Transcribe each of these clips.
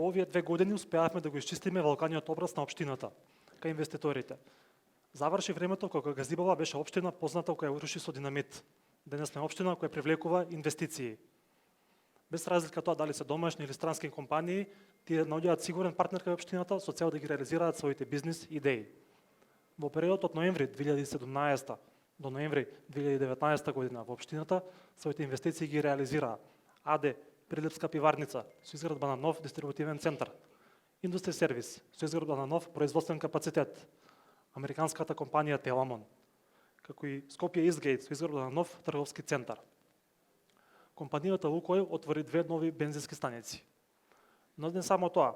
Во овие 2 години успеавме да го исчистиме валканиот образ на општината кај инвеститорите. Заврши времето кога Газибала беше општина позната која руши со динамит. Денес сме општина која привлекува инвестиции. Без разлика тоа дали се домашни или странски компании, тие наоѓаат сигурен партнер кај општината со цел да ги реализираат своите бизнис идеи. Во периодот од ноември 2017 до ноември 2019 година во општината своите инвестиции ги реализираа АД Прилепска пиварница со изградба на нов дистрибутивен центар, Индустри сервис со изградба на нов производствен капацитет, американската компанија Теламон, како и Скопје Изгейт со изградба на нов трговски центар. Компанијата Лукойл отвори 2 нови бензински станици. Но не само тоа,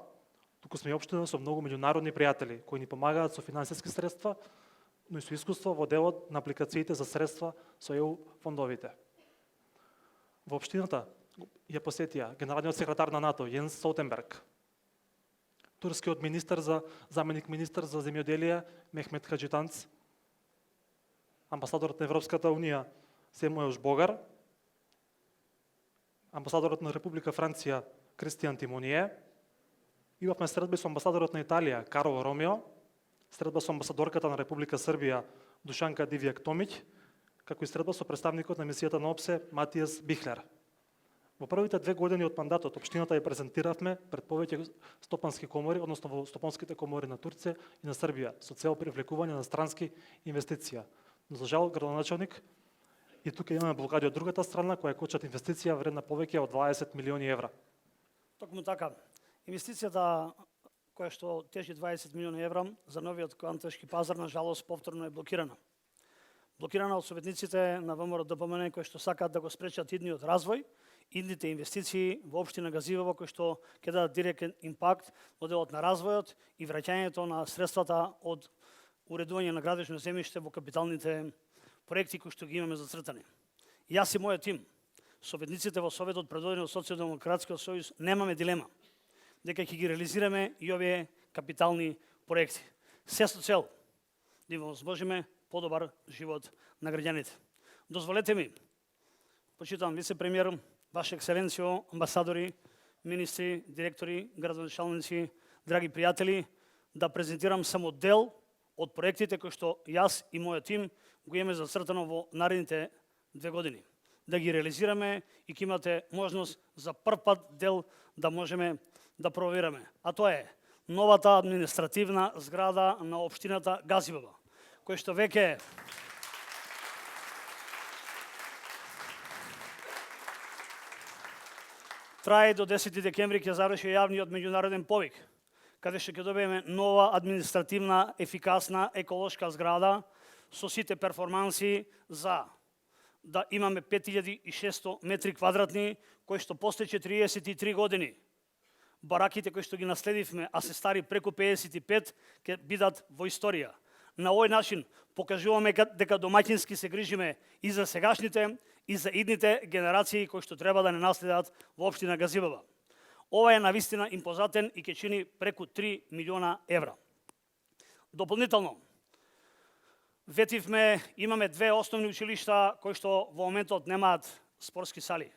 туку сме и општина со многу меѓународни пријатели кои ни помагаат со финансиски средства, но и со искуство во делот на апликациите за средства со ЕУ фондовите. Во општината ја посетија генералниот секретар на НАТО Јенс Столтенберг, турскиот заменик министер за земјоделие Мехмет Хаджитанц, амбасадорот на Европската унија Семуел Богар, амбасадорот на Република Франција Кристијан Тимоние, имавме средби со амбасадорот на Италија Карло Ромео, средба со амбасадорката на Република Србија Душанка Дивјак Томиќ, како и средба со представникот на мисијата на ОПСЕ Матијас Бихлер. Во првите 2 години од мандатот општината ја презентиравме пред повеќе стопански комори, односно во стопанските комори на Турција и на Србија, со цел привлекување на странски инвестиција. Но за жал градоначалник и тука имаме блокади од другата страна која кочат инвестиција вредна повеќе од 20 милиони евра. Токму така. Инвестицијата која што тежи 20 милиони евра за новиот Кантешки пазар на жалост повторно е блокирана. Блокирана од советниците на ВМРО ДПМН кои што сакаат да го спречат идниот развој, идните инвестиции во општина Газивово кои што ќе дадат директен импакт во делот на развојот и враќањето на средствата од уредување на градишно земјиште во капиталните проекти кои што ги имаме зацртани. Јас и мојот тим, советниците во Советот предводени од Социјалдемократскиот сојуз, немаме дилема дека ќе ги реализираме и овие капитални проекти. Се со цел да им возможиме подобар живот на граѓаните. Дозволете ми, почитан вице-премиер, Ваша екселенцијо, амбасадори, министри, директори, градоначалници, драги пријатели, да презентирам само дел од проектите кои што јас и мојот тим го имаме зацртано во наредните 2 години. Да ги реализираме и ќе имате можност за прв пат дел да можеме да провераме. А тоа е новата административна зграда на општината Газибово, кој што веќе трае до 10 декември ќе заврши јавниот меѓународен повик, каде што ќе добиеме нова административна, ефикасна, еколошка зграда со сите перформанси за да имаме 5600 метри квадратни, кои што после 43 години бараките кои што ги наследивме, а се стари преку 55, ќе бидат во историја. На овој начин покажуваме дека домаќински се грижиме и за сегашните и за идните генерации кои што треба да не наследат во општина Газибово. Ова е навистина импозатен и ќе чини преку 3 милиона евра. Дополнително, ветивме, имаме 2 основни училишта кои што во моментот немаат спортски сали.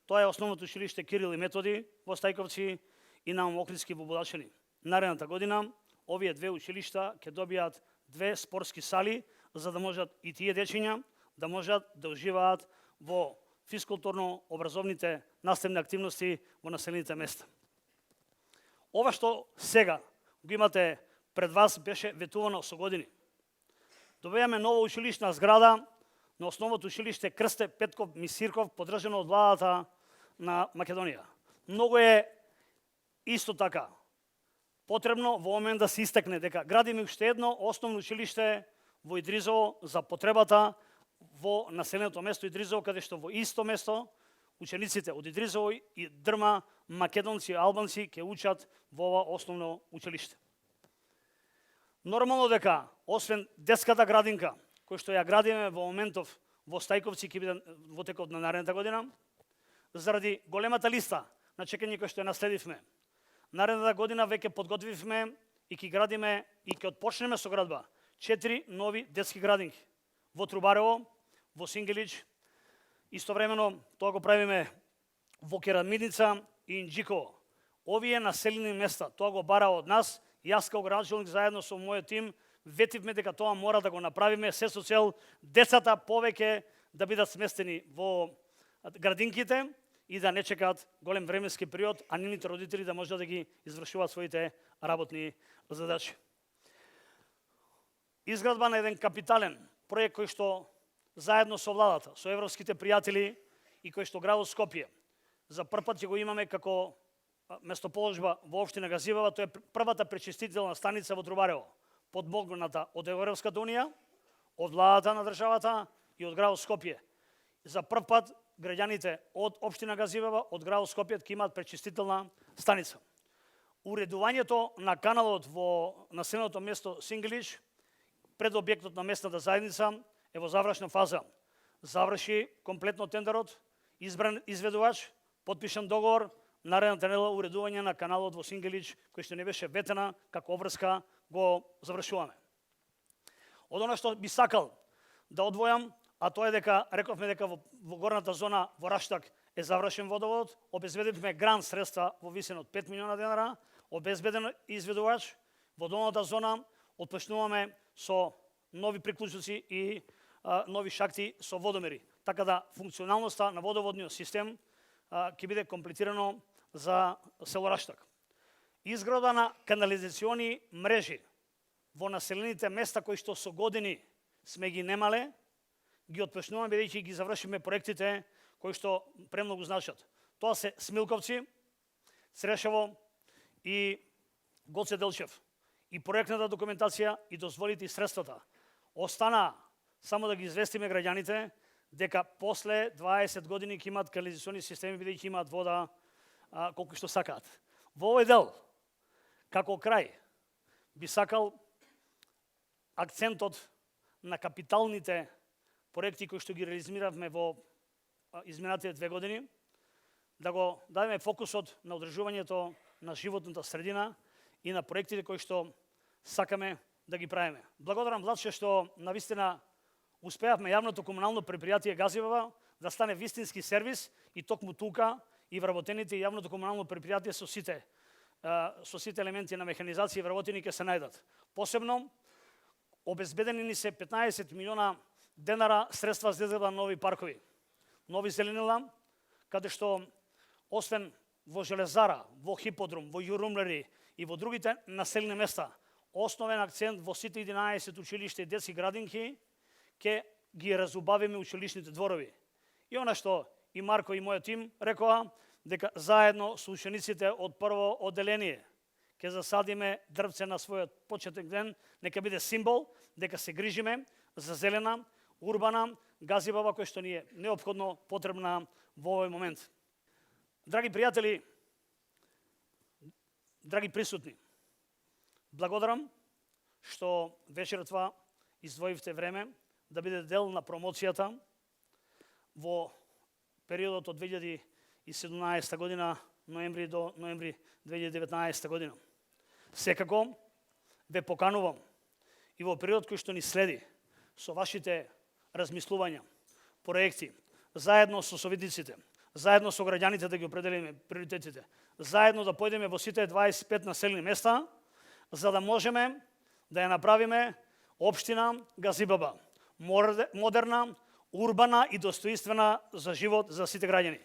Тоа е основното училиште Кирил и Методи во Стајковци и на Охридски во Будачани. Наредната година овие 2 училишта ќе добијат 2 спортски сали за да можат и тие дечиња да можат да уживаат во физкултурно-образовните наставни активности во населените места. Ова што сега го имате пред вас беше ветувано со години. Добиваме нова училишна зграда на основното училиште Крсте Петков Мисирков, поддржано од владата на Македонија. Многу е исто така потребно во момент да се истакне дека градиме уште едно основно училиште во Идризово за потребата во населеното место Идризово, каде што во исто место учениците од Идризово и Дрма, македонци и албанци ќе учат во ова основно училиште. Нормално дека, освен детската градинка, која што ја градиме во моментов во Стајковци ќе биде во текот на наредната година, заради големата листа на чекање кој што ја наследивме, наредната година веќе подготвивме и ќе градиме и ќе отпочнеме со градба 4 нови детски градинки во Трубарево, во Сингелич, истовремено тоа го правиме во Керамидница и Инџиково. Овие населени места, тоа го бара од нас, и јас како градоначелник заедно со мојот тим ветивме дека тоа мора да го направиме се со цел децата повеќе да бидат сместени во градинките и да не чекаат голем временски период, а нивните родители да можат да ги извршуваат своите работни задачи. Изградба на еден капитален проект кој што заедно со владата, со европските пријатели и кој што градот Скопје за прв пат ќе го имаме како местоположба во општина Газибава, тоа е првата пречистителна станица во Трубарево, подмогната од Европската унија, од владата на државата и од градот Скопје. За прв пат граѓаните од општина Газибава, од градот Скопје ќе имаат пречистителна станица. Уредувањето на каналот во населеното место Сингелич пред објектот на местната заедница е во завршна фаза. Заврши комплетно тендерот, избран изведувач, потпишан договор, наредната недела уредување на каналот во Сингелич, кој што не беше ветена како обврска, го завршуваме. Од она што би сакал да одвојам, а тоа е дека рековме дека во горната зона во Раштак е завршен водовод, обезбедивме грант средства во висина од 5 милиона денара, обезбеден изведувач, во долната зона отпочнуваме со нови приклучоци и нови шахти со водомери, така да функционалноста на водоводниот систем ќе биде комплетирано за село Раштак. Изграда на канализациони мрежи во населените места кои што со години сме ги немале, ги отпочнуваме бидејќи ги завршиме проектите кои што премногу значат. Тоа се Смилковци, Црешево и Гоце Делчев. И проектната документација и дозволите и средствата. Остана само да ги известиме граѓаните дека после 20 години ќе имаат канализациони системи бидејќи имаат вода колку што сакаат. Во овој дел, како крај, би сакал акцентот на капиталните проекти кои што ги реализиравме во изминатите 2 години, да го дадеме фокусот на одржувањето на животната средина и на проектите кои што сакаме да ги правиме. Благодарам Владче што навистина успеавме јавното комунално предпријатие Газибава да стане вистински сервис и токму тука и вработените и јавното комунално предпријатие со сите елементи на механизација и вработени ќе се најдат. Посебно обезбедени ни се 15 милиона денара средства за изградба на нови паркови, нови зеленила, каде што освен во Железара, во Хиподрум, во Јурумлери и во другите населени места, основен акцент во сите 11 училишта и детски градинки ќе ги разубавиме училишните дворови. И она што и Марко и мојот тим рекоа, дека заедно со учениците од прво одделение ќе засадиме дрвце на својот почетен ден, нека биде символ дека се грижиме за зелена, урбана Газибава која што ни е неопходно потребна во овој момент. Драги пријатели, драги присутни, благодарам што вечерва издвоивте време да биде дел на промоцијата во периодот од 2017 година, ноември до ноември 2019 година. Секако ве поканувам и во период кој што ни следи со вашите размислувања, проекти, заедно со советниците, заедно со граѓаните да ги определиме приоритетите, заедно да појдеме во сите 25 населени места, за да можеме да ја направиме општина Газибаба, модерна, урбана и достоинствена за живот за сите граѓани.